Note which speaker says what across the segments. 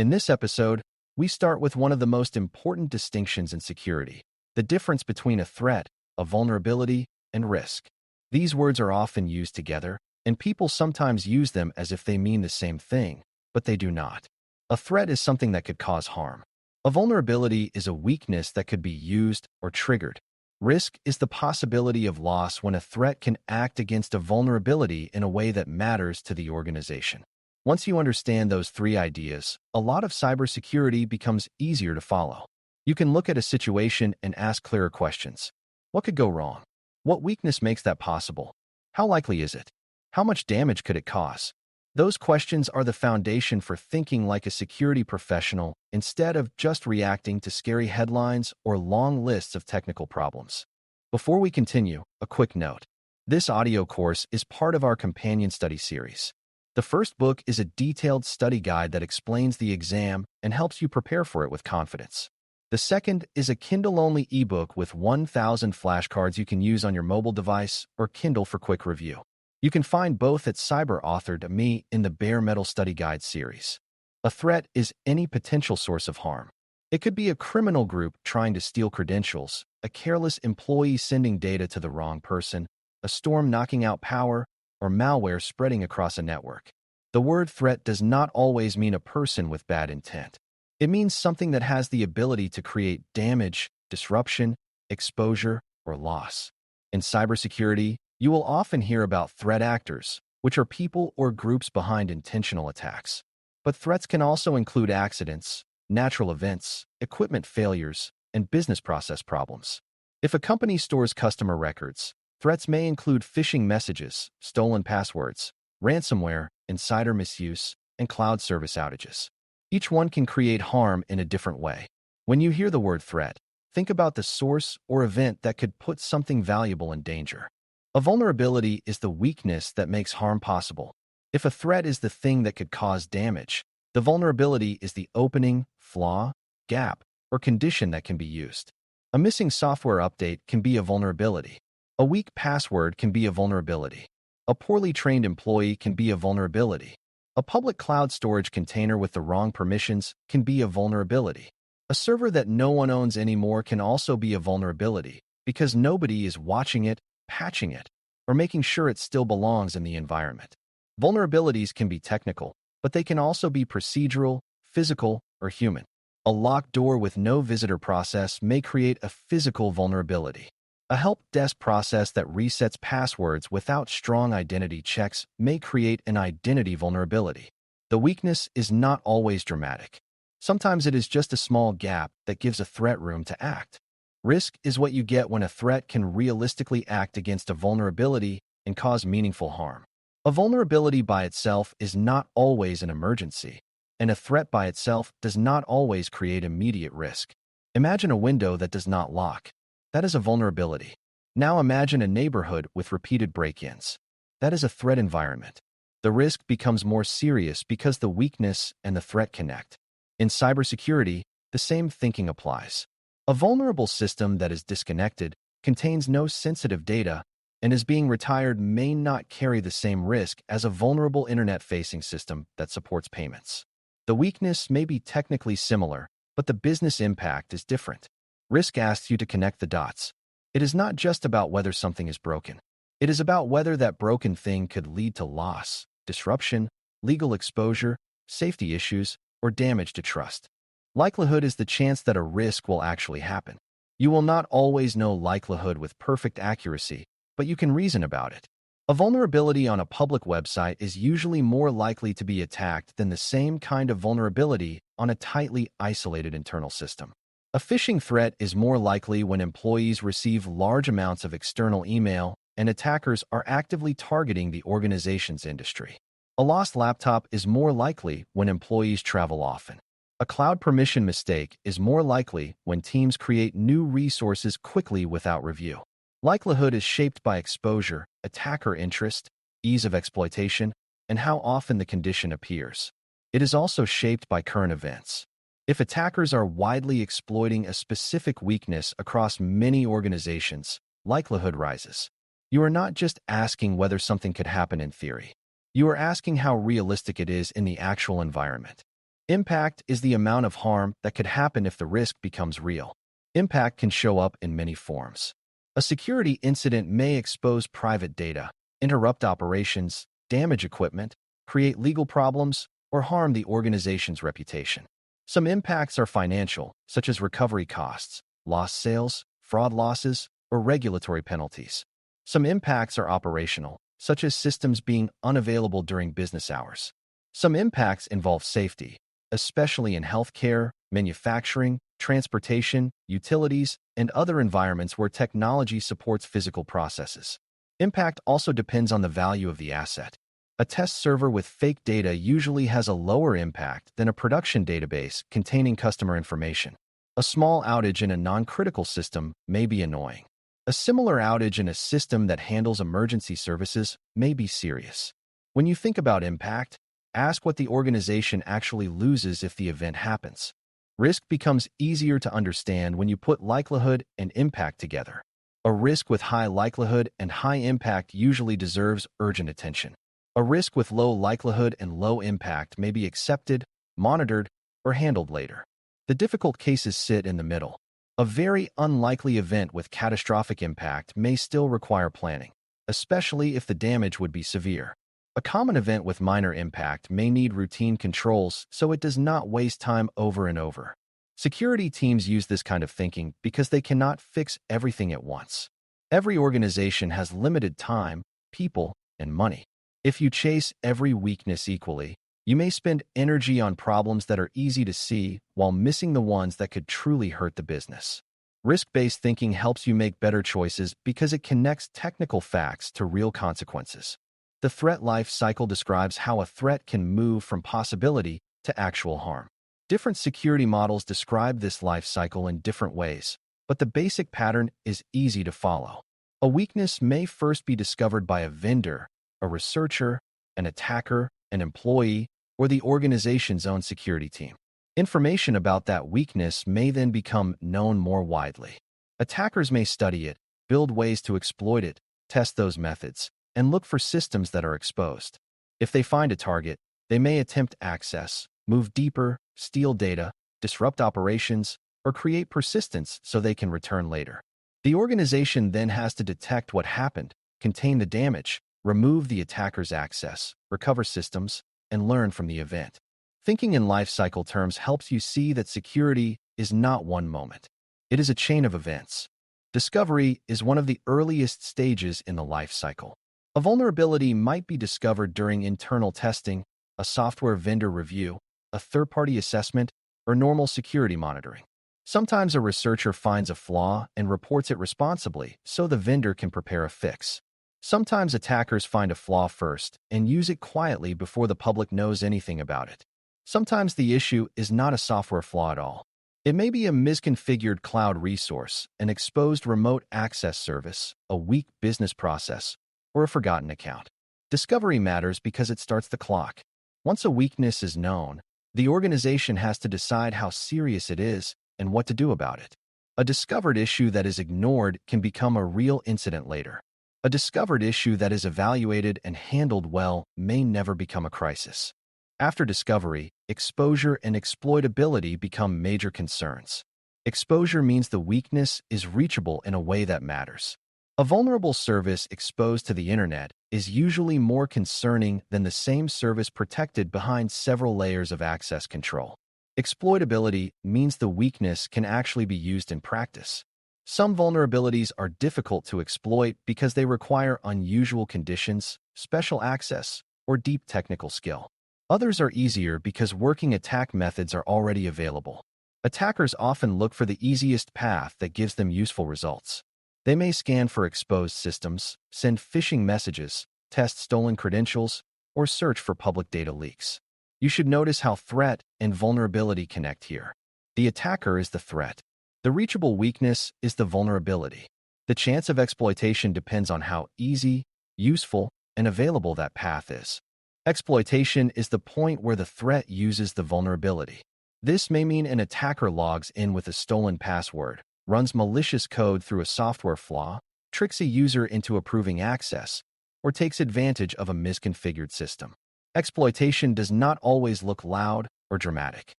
Speaker 1: In this episode, we start with one of the most important distinctions in security: the difference between a threat, a vulnerability, and risk. These words are often used together, and people sometimes use them as if they mean the same thing, but they do not. A threat is something that could cause harm. A vulnerability is a weakness that could be used or triggered. Risk is the possibility of loss when a threat can act against a vulnerability in a way that matters to the organization. Once you understand those three ideas, a lot of cybersecurity becomes easier to follow. You can look at a situation and ask clearer questions. What could go wrong? What weakness makes that possible? How likely is it? How much damage could it cause? Those questions are the foundation for thinking like a security professional instead of just reacting to scary headlines or long lists of technical problems. Before we continue, a quick note. This audio course is part of our companion study series. The first book is a detailed study guide that explains the exam and helps you prepare for it with confidence. The second is a Kindle-only ebook with 1,000 flashcards you can use on your mobile device or Kindle for quick review. You can find both at CyberAuthor.me in the Bare Metal Study Guide series. A threat is any potential source of harm. It could be a criminal group trying to steal credentials, a careless employee sending data to the wrong person, a storm knocking out power, or malware spreading across a network. The word threat does not always mean a person with bad intent. It means something that has the ability to create damage, disruption, exposure, or loss. In cybersecurity, you will often hear about threat actors, which are people or groups behind intentional attacks. But threats can also include accidents, natural events, equipment failures, and business process problems. If a company stores customer records, threats may include phishing messages, stolen passwords, ransomware, insider misuse, and cloud service outages. Each one can create harm in a different way. When you hear the word threat, think about the source or event that could put something valuable in danger. A vulnerability is the weakness that makes harm possible. If a threat is the thing that could cause damage, the vulnerability is the opening, flaw, gap, or condition that can be used. A missing software update can be a vulnerability. A weak password can be a vulnerability. A poorly trained employee can be a vulnerability. A public cloud storage container with the wrong permissions can be a vulnerability. A server that no one owns anymore can also be a vulnerability because nobody is watching it, patching it, or making sure it still belongs in the environment. Vulnerabilities can be technical, but they can also be procedural, physical, or human. A locked door with no visitor process may create a physical vulnerability. A help desk process that resets passwords without strong identity checks may create an identity vulnerability. The weakness is not always dramatic. Sometimes it is just a small gap that gives a threat room to act. Risk is what you get when a threat can realistically act against a vulnerability and cause meaningful harm. A vulnerability by itself is not always an emergency, and a threat by itself does not always create immediate risk. Imagine a window that does not lock. That is a vulnerability. Now imagine a neighborhood with repeated break-ins. That is a threat environment. The risk becomes more serious because the weakness and the threat connect. In cybersecurity, the same thinking applies. A vulnerable system that is disconnected, contains no sensitive data, and is being retired may not carry the same risk as a vulnerable internet-facing system that supports payments. The weakness may be technically similar, but the business impact is different. Risk asks you to connect the dots. It is not just about whether something is broken. It is about whether that broken thing could lead to loss, disruption, legal exposure, safety issues, or damage to trust. Likelihood is the chance that a risk will actually happen. You will not always know likelihood with perfect accuracy, but you can reason about it. A vulnerability on a public website is usually more likely to be attacked than the same kind of vulnerability on a tightly isolated internal system. A phishing threat is more likely when employees receive large amounts of external email and attackers are actively targeting the organization's industry. A lost laptop is more likely when employees travel often. A cloud permission mistake is more likely when teams create new resources quickly without review. Likelihood is shaped by exposure, attacker interest, ease of exploitation, and how often the condition appears. It is also shaped by current events. If attackers are widely exploiting a specific weakness across many organizations, likelihood rises. You are not just asking whether something could happen in theory. You are asking how realistic it is in the actual environment. Impact is the amount of harm that could happen if the risk becomes real. Impact can show up in many forms. A security incident may expose private data, interrupt operations, damage equipment, create legal problems, or harm the organization's reputation. Some impacts are financial, such as recovery costs, lost sales, fraud losses, or regulatory penalties. Some impacts are operational, such as systems being unavailable during business hours. Some impacts involve safety, especially in healthcare, manufacturing, transportation, utilities, and other environments where technology supports physical processes. Impact also depends on the value of the asset. A test server with fake data usually has a lower impact than a production database containing customer information. A small outage in a non-critical system may be annoying. A similar outage in a system that handles emergency services may be serious. When you think about impact, ask what the organization actually loses if the event happens. Risk becomes easier to understand when you put likelihood and impact together. A risk with high likelihood and high impact usually deserves urgent attention. A risk with low likelihood and low impact may be accepted, monitored, or handled later. The difficult cases sit in the middle. A very unlikely event with catastrophic impact may still require planning, especially if the damage would be severe. A common event with minor impact may need routine controls so it does not waste time over and over. Security teams use this kind of thinking because they cannot fix everything at once. Every organization has limited time, people, and money. If you chase every weakness equally, you may spend energy on problems that are easy to see while missing the ones that could truly hurt the business. Risk-based thinking helps you make better choices because it connects technical facts to real consequences. The threat life cycle describes how a threat can move from possibility to actual harm. Different security models describe this life cycle in different ways, but the basic pattern is easy to follow. A weakness may first be discovered by a vendor, a researcher, an attacker, an employee, or the organization's own security team. Information about that weakness may then become known more widely. Attackers may study it, build ways to exploit it, test those methods, and look for systems that are exposed. If they find a target, they may attempt access, move deeper, steal data, disrupt operations, or create persistence so they can return later. The organization then has to detect what happened, contain the damage, remove the attacker's access, recover systems, and learn from the event. Thinking in life cycle terms helps you see that security is not one moment. It is a chain of events. Discovery is one of the earliest stages in the life cycle. A vulnerability might be discovered during internal testing, a software vendor review, a third-party assessment, or normal security monitoring. Sometimes a researcher finds a flaw and reports it responsibly so the vendor can prepare a fix. Sometimes attackers find a flaw first and use it quietly before the public knows anything about it. Sometimes the issue is not a software flaw at all. It may be a misconfigured cloud resource, an exposed remote access service, a weak business process, or a forgotten account. Discovery matters because it starts the clock. Once a weakness is known, the organization has to decide how serious it is and what to do about it. A discovered issue that is ignored can become a real incident later. A discovered issue that is evaluated and handled well may never become a crisis. After discovery, exposure and exploitability become major concerns. Exposure means the weakness is reachable in a way that matters. A vulnerable service exposed to the internet is usually more concerning than the same service protected behind several layers of access control. Exploitability means the weakness can actually be used in practice. Some vulnerabilities are difficult to exploit because they require unusual conditions, special access, or deep technical skill. Others are easier because working attack methods are already available. Attackers often look for the easiest path that gives them useful results. They may scan for exposed systems, send phishing messages, test stolen credentials, or search for public data leaks. You should notice how threat and vulnerability connect here. The attacker is the threat. The reachable weakness is the vulnerability. The chance of exploitation depends on how easy, useful, and available that path is. Exploitation is the point where the threat uses the vulnerability. This may mean an attacker logs in with a stolen password, runs malicious code through a software flaw, tricks a user into approving access, or takes advantage of a misconfigured system. Exploitation does not always look loud, or dramatic.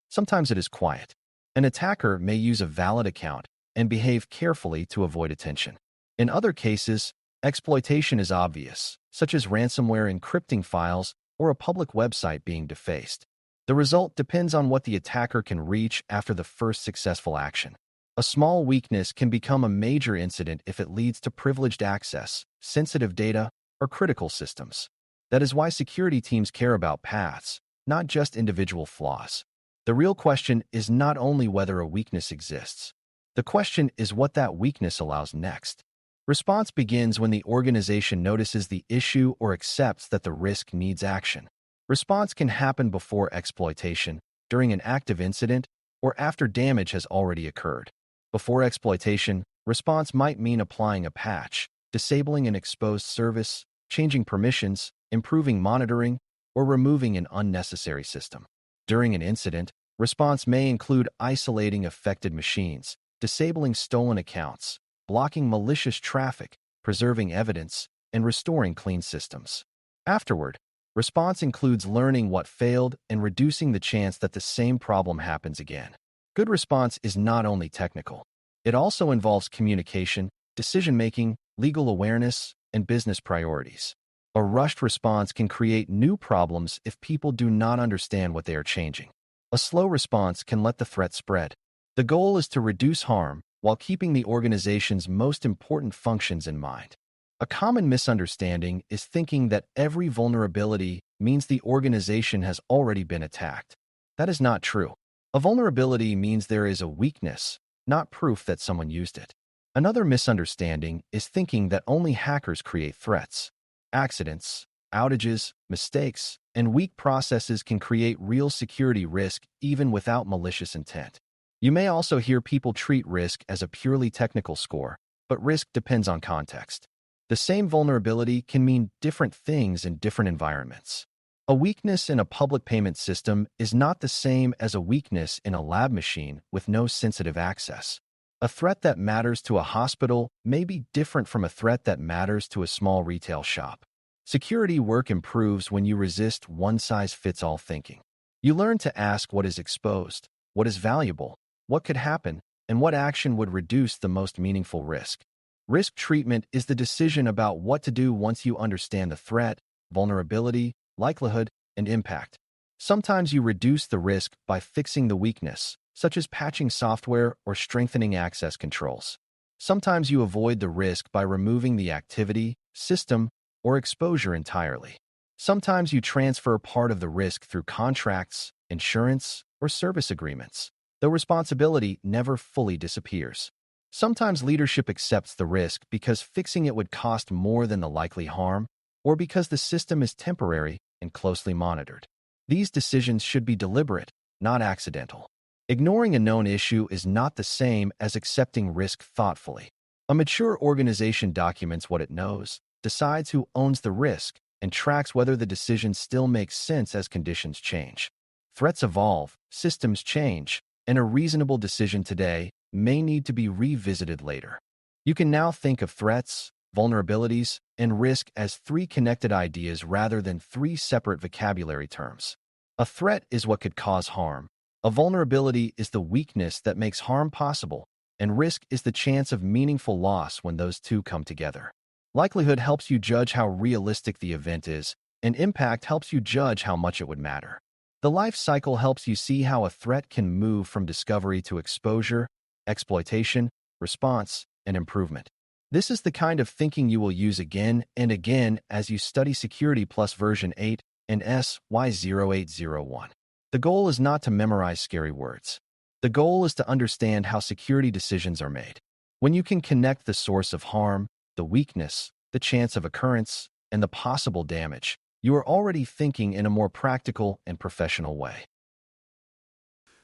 Speaker 1: Sometimes it is quiet. An attacker may use a valid account and behave carefully to avoid attention. In other cases, exploitation is obvious, such as ransomware encrypting files or a public website being defaced. The result depends on what the attacker can reach after the first successful action. A small weakness can become a major incident if it leads to privileged access, sensitive data, or critical systems. That is why security teams care about paths, not just individual flaws. The real question is not only whether a weakness exists. The question is what that weakness allows next. Response begins when the organization notices the issue or accepts that the risk needs action. Response can happen before exploitation, during an active incident, or after damage has already occurred. Before exploitation, response might mean applying a patch, disabling an exposed service, changing permissions, improving monitoring, or removing an unnecessary system. During an incident, response may include isolating affected machines, disabling stolen accounts, blocking malicious traffic, preserving evidence, and restoring clean systems. Afterward, response includes learning what failed and reducing the chance that the same problem happens again. Good response is not only technical. It also involves communication, decision-making, legal awareness, and business priorities. A rushed response can create new problems if people do not understand what they are changing. A slow response can let the threat spread. The goal is to reduce harm while keeping the organization's most important functions in mind. A common misunderstanding is thinking that every vulnerability means the organization has already been attacked. That is not true. A vulnerability means there is a weakness, not proof that someone used it. Another misunderstanding is thinking that only hackers create threats. Accidents, outages, mistakes, and weak processes can create real security risk even without malicious intent. You may also hear people treat risk as a purely technical score, but risk depends on context. The same vulnerability can mean different things in different environments. A weakness in a public payment system is not the same as a weakness in a lab machine with no sensitive access. A threat that matters to a hospital may be different from a threat that matters to a small retail shop. Security work improves when you resist one-size-fits-all thinking. You learn to ask what is exposed, what is valuable, what could happen, and what action would reduce the most meaningful risk. Risk treatment is the decision about what to do once you understand the threat, vulnerability, likelihood, and impact. Sometimes you reduce the risk by fixing the weakness, such as patching software or strengthening access controls. Sometimes you avoid the risk by removing the activity, system, or exposure entirely. Sometimes you transfer part of the risk through contracts, insurance, or service agreements, though responsibility never fully disappears. Sometimes leadership accepts the risk because fixing it would cost more than the likely harm, or because the system is temporary and closely monitored. These decisions should be deliberate, not accidental. Ignoring a known issue is not the same as accepting risk thoughtfully. A mature organization documents what it knows, decides who owns the risk, and tracks whether the decision still makes sense as conditions change. Threats evolve, systems change, and a reasonable decision today may need to be revisited later. You can now think of threats, vulnerabilities, and risk as three connected ideas rather than three separate vocabulary terms. A threat is what could cause harm. A vulnerability is the weakness that makes harm possible, and risk is the chance of meaningful loss when those two come together. Likelihood helps you judge how realistic the event is, and impact helps you judge how much it would matter. The life cycle helps you see how a threat can move from discovery to exposure, exploitation, response, and improvement. This is the kind of thinking you will use again and again as you study Security Plus version 8 and SY0801. The goal is not to memorize scary words. The goal is to understand how security decisions are made. When you can connect the source of harm, the weakness, the chance of occurrence, and the possible damage, you are already thinking in a more practical and professional way.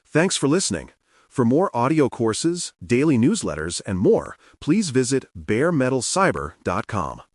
Speaker 2: Thanks for listening. For more audio courses, daily newsletters, and more, please visit DailyCyber.News.